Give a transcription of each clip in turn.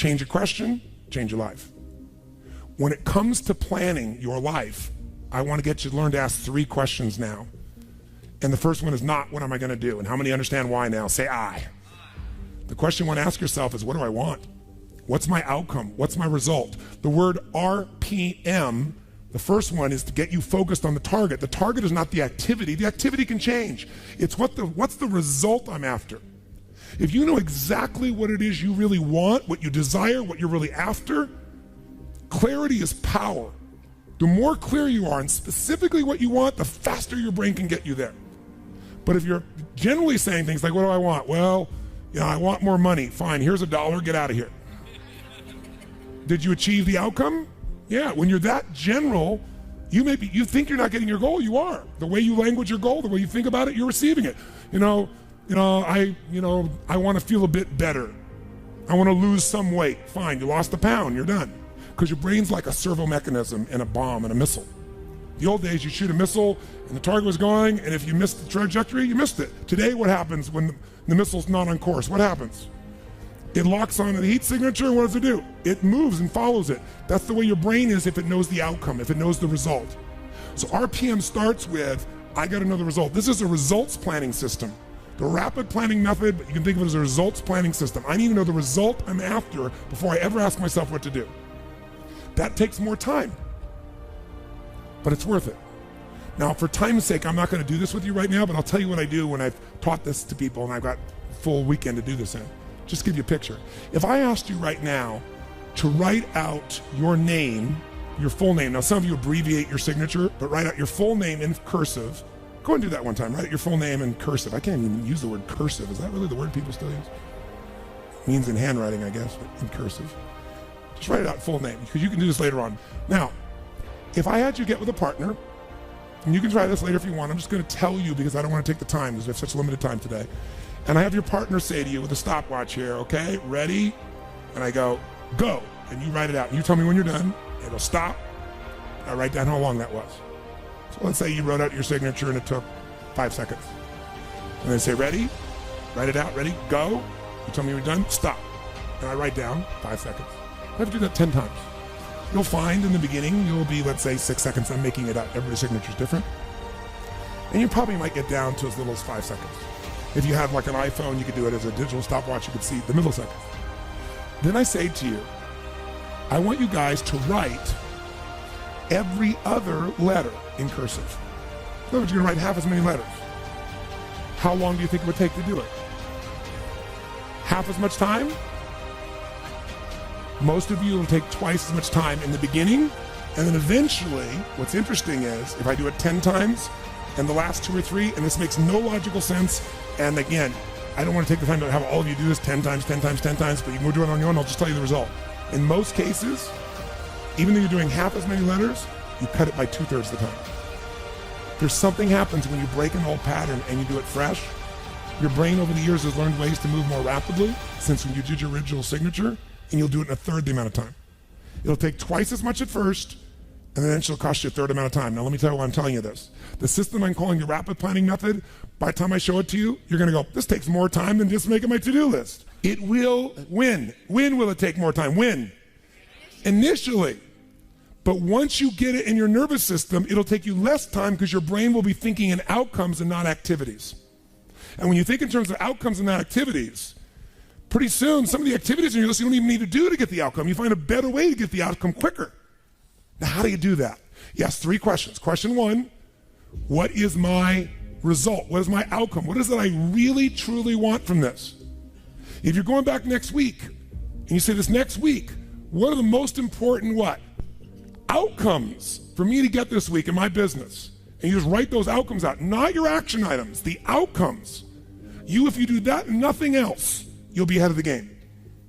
Change your question, change your life. When it comes to planning your life, I want to get you to learn to ask 3 questions now. And the first one is not, what am I going to do? And how many understand why now? Say I. The question you want to ask yourself is, what do I want? What's my outcome? What's my result? The word RPM, the first one, is to get you focused on the target. The target is not the activity. The activity can change. It's what's the result I'm after. If you know exactly what it is you really want, what you desire, what you're really after, clarity is power. The more clear you are on specifically what you want, the faster your brain can get you there. But if you're generally saying things like, what do I want? Well, I want more money. Fine, here's $1, get out of here. Did you achieve the outcome? Yeah, when you're that general, you think you're not getting your goal, you are. The way you language your goal, the way you think about it, you're receiving it. I want to feel a bit better. I want to lose some weight. Fine, you lost a pound, you're done. Because your brain's like a servo mechanism in a bomb and a missile. The old days, you shoot a missile and the target was going, and if you missed the trajectory, you missed it. Today, what happens when the missile's not on course? What happens? It locks on the heat signature, and what does it do? It moves and follows it. That's the way your brain is if it knows the outcome, if it knows the result. So RPM starts with, I got to know the result. This is a results planning system. The rapid planning method, but you can think of it as a results planning system. I need to know the result I'm after before I ever ask myself what to do. That takes more time, but it's worth it. Now, for time's sake, I'm not going to do this with you right now, but I'll tell you what I do when I've taught this to people and I've got a full weekend to do this in. Just give you a picture. If I asked you right now to write out your name, your full name. Now, some of you abbreviate your signature, but write out your full name in cursive. Go and do that one time. Write out your full name in cursive. I can't even use the word cursive. Is that really the word people still use? It means in handwriting, I guess, but in cursive. Just write it out full name, because you can do this later on. Now, if I had you get with a partner, and you can try this later if you want, I'm just going to tell you because I don't want to take the time because we have such limited time today. And I have your partner say to you with a stopwatch here, okay, ready? And I go, go. And you write it out. And you tell me when you're done. It'll stop. I write down how long that was. So let's say you wrote out your signature and it took 5 seconds. And then say, ready? Write it out. Ready? Go. You tell me when you're done. Stop. And I write down 5 seconds. I have to do that 10 times. You'll find in the beginning, you'll be, let's say, 6 seconds. I'm making it up. Everybody's signature is different. And you probably might get down to as little as 5 seconds. If you have like an iPhone, you could do it as a digital stopwatch. You could see the milliseconds. Then I say to you, I want you guys to write every other letter in cursive. In other words, you're going to write half as many letters. How long do you think it would take to do it? Half as much time? Most of you will take twice as much time in the beginning, and then eventually, what's interesting is, if I do it 10 times, and the last 2 or 3, and this makes no logical sense, and again, I don't want to take the time to have all of you do this 10 times, 10 times, 10 times, but you can go do it on your own, I'll just tell you the result. In most cases, even though you're doing half as many letters, you cut it by 2/3 of the time. There's something happens when you break an old pattern and you do it fresh. Your brain over the years has learned ways to move more rapidly since when you did your original signature, and you'll do it in 1/3 the amount of time. It'll take twice as much at first, and then it'll cost you 1/3 amount of time. Now let me tell you why I'm telling you this. The system I'm calling the rapid planning method, by the time I show it to you, you're gonna go, this takes more time than just making my to-do list. It will, when will it take more time? When? Initially. But once you get it in your nervous system, it'll take you less time because your brain will be thinking in outcomes and not activities. And when you think in terms of outcomes and not activities, pretty soon, some of the activities in your list you don't even need to do to get the outcome. You find a better way to get the outcome quicker. Now, how do you do that? Yes, 3 questions. Question 1, what is my result? What is my outcome? What is it I really, truly want from this? If you're going back next week, and you say this next week, what are the most important outcomes for me to get this week in my business? And you just write those outcomes out, not your action items, the outcomes. If you do that and nothing else, you'll be ahead of the game.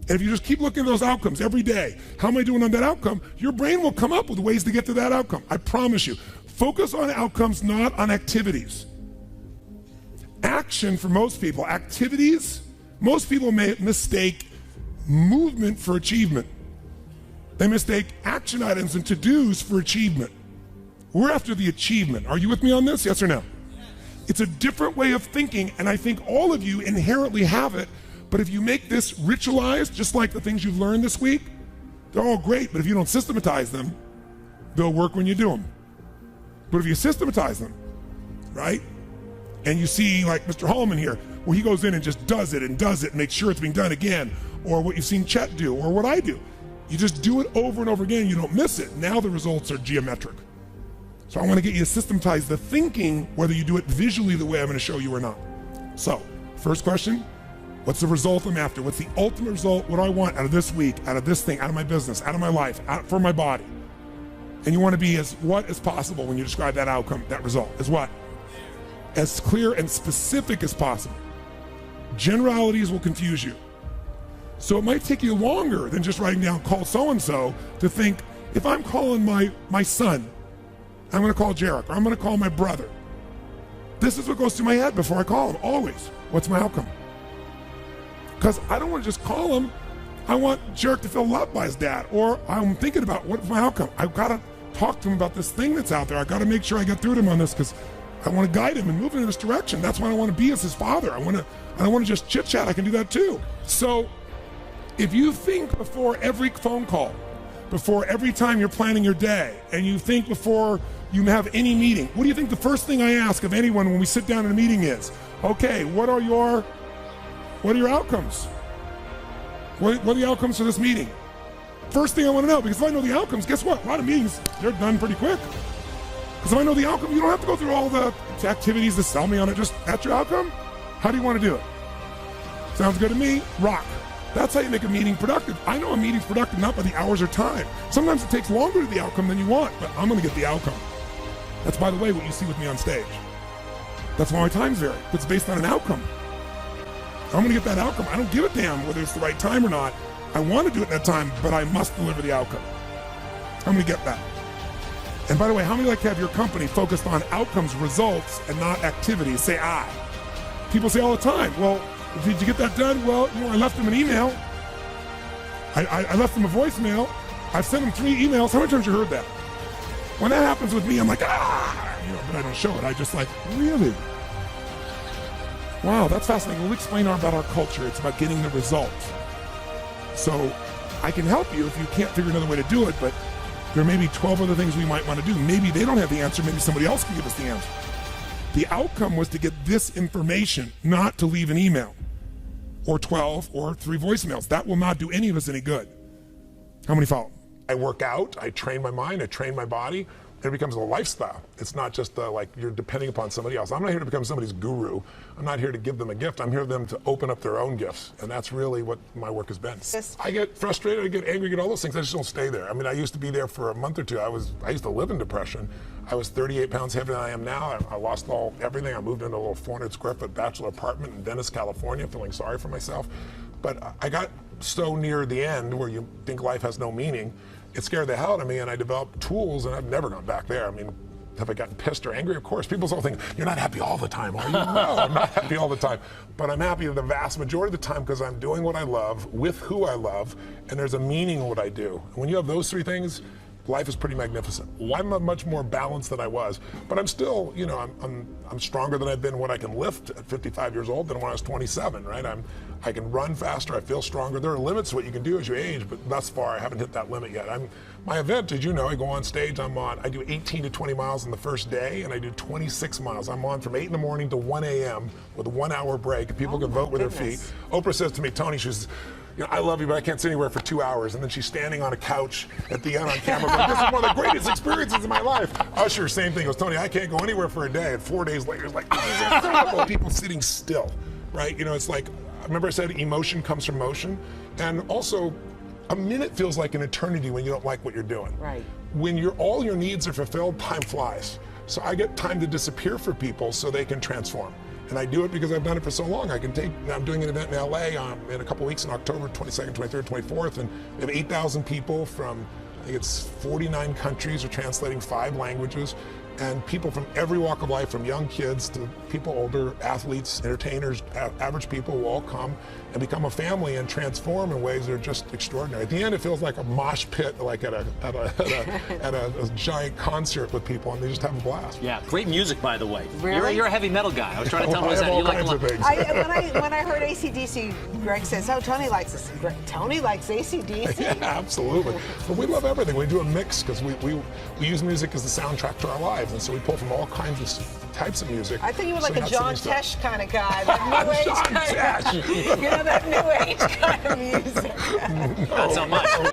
And if you just keep looking at those outcomes every day, how am I doing on that outcome? Your brain will come up with ways to get to that outcome. I promise you. Focus on outcomes, not on activities. Action for most people, activities, most people may mistake movement for achievement. They mistake action items and to-dos for achievement. We're after the achievement. Are you with me on this? Yes or no? It's a different way of thinking, and I think all of you inherently have it, But if you make this ritualized, just like the things you've learned this week, they're all great, but if you don't systematize them, they'll work when you do them. But if you systematize them, right? And you see like Mr. Hallman here, where he goes in and just does it and makes sure it's being done again, or what you've seen Chet do, or what I do. You just do it over and over again, you don't miss it. Now the results are geometric. So I want to get you to systematize the thinking, whether you do it visually the way I'm going to show you or not. So, first question, what's the result I'm after? What's the ultimate result? What do I want out of this week, out of this thing, out of my business, out of my life, for my body? And you want to be as what as possible when you describe that outcome, that result, is what? As clear and specific as possible. Generalities will confuse you. So it might take you longer than just writing down call so-and-so to think, if I'm calling my son, I'm going to call Jarek, or I'm going to call my brother. This is what goes through my head before I call him, always. What's my outcome? Because I don't want to just call him. I want Jarek to feel loved by his dad. Or I'm thinking about what's my outcome. I've got to talk to him about this thing that's out there. I've got to make sure I get through to him on this because I want to guide him and move him in this direction. That's what I want to be as his father. I don't want to just chit chat. I can do that too. So if you think before every phone call, before every time you're planning your day, and you think before you have any meeting, what do you think the first thing I ask of anyone when we sit down in a meeting is? Okay, what are your outcomes? What are the outcomes for this meeting? First thing I want to know, because if I know the outcomes, guess what? A lot of meetings, they're done pretty quick. Because if I know the outcome, you don't have to go through all the activities to sell me on it. Just, that's your outcome? How do you want to do it? Sounds good to me. Rock. That's how you make a meeting productive. I know a meeting's productive not by the hours or time. Sometimes it takes longer to the outcome than you want, but I'm going to get the outcome. That's, by the way, what you see with me on stage. That's why my times vary. It's based on an outcome. I'm going to get that outcome. I don't give a damn whether it's the right time or not. I want to do it in that time, but I must deliver the outcome. I'm going to get that. And by the way, how many like to have your company focused on outcomes, results, and not activities? Say I. People say all the time, well, did you get that done? Well, I left them an email. I left them a voicemail. I've sent them 3 emails. How many times have you heard that? When that happens with me, I'm like, but I don't show it. I just like, really? Wow, that's fascinating. We'll explain about our culture. It's about getting the result. So I can help you if you can't figure another way to do it, but there may be 12 other things we might want to do. Maybe they don't have the answer. Maybe somebody else can give us the answer. The outcome was to get this information, not to leave an email or 12 or 3 voicemails. That will not do any of us any good. How many follow? I work out, I train my mind, I train my body. It becomes a lifestyle. It's not just like you're depending upon somebody else. I'm not here to become somebody's guru. I'm not here to give them a gift. I'm here for them to open up their own gifts. And that's really what my work has been. Yes. I get frustrated, I get angry, I get all those things. I just don't stay there. I mean, I used to be there for a month or two. I used to live in depression. I was 38 pounds heavier than I am now. I lost everything. I moved into a little 400 square foot bachelor apartment in Venice, California, feeling sorry for myself. But I got so near the end where you think life has no meaning. It scared the hell out of me, and I developed tools, and I've never gone back there. I mean, have I gotten pissed or angry? Of course. People still think, you're not happy all the time, are you? No, I'm not happy all the time. But I'm happy the vast majority of the time because I'm doing what I love, with who I love, and there's a meaning in what I do. And when you have those 3 things, life is pretty magnificent. I'm much more balanced than I was, but I'm still, I'm stronger than I've been when I can lift at 55 years old than when I was 27, right? I can run faster, I feel stronger. There are limits to what you can do as you age, but thus far I haven't hit that limit yet. My event, as you know, I go on stage, I do 18 to 20 miles on the first day, and I do 26 miles. I'm on from 8 in the morning to 1 a.m. with a 1-hour break. People can vote with their feet. Oprah says to me, Tony, she says, I love you, but I can't sit anywhere for 2 hours. And then she's standing on a couch at the end on camera going, this is one of the greatest experiences of my life. Usher, same thing. He goes, Tony, I can't go anywhere for a day. And 4 days later, it's like, this is incredible. People sitting still, right? It's like, remember I said emotion comes from motion? And also, a minute feels like an eternity when you don't like what you're doing. Right. When all your needs are fulfilled, time flies. So I get time to disappear for people so they can transform. And I do it because I've done it for so long. I'm doing an event in LA in a couple weeks in October 22nd, 23rd, 24th, and we have 8,000 people from, I think it's 49 countries. We're translating 5 languages. And people from every walk of life, from young kids to people older, athletes, entertainers, average people, will all come and become a family and transform in ways that are just extraordinary. At the end, it feels like a mosh pit, like at a giant concert with people, and they just have a blast. Yeah, great music, by the way. Really? You're a heavy metal guy. I was trying to tell him I have that. all You like kinds a of lot. things. When I heard AC/DC, Greg says, "Oh, Tony likes this." Tony likes AC/DC. Yeah, absolutely. But we love everything. We do a mix because we use music as the soundtrack to our lives, and so we pull from all kinds of types of music. I think you were like So a not John singing Tesh kind of guy, that new age John kind Tesh. of, you know, that new age kind of music. Not so much.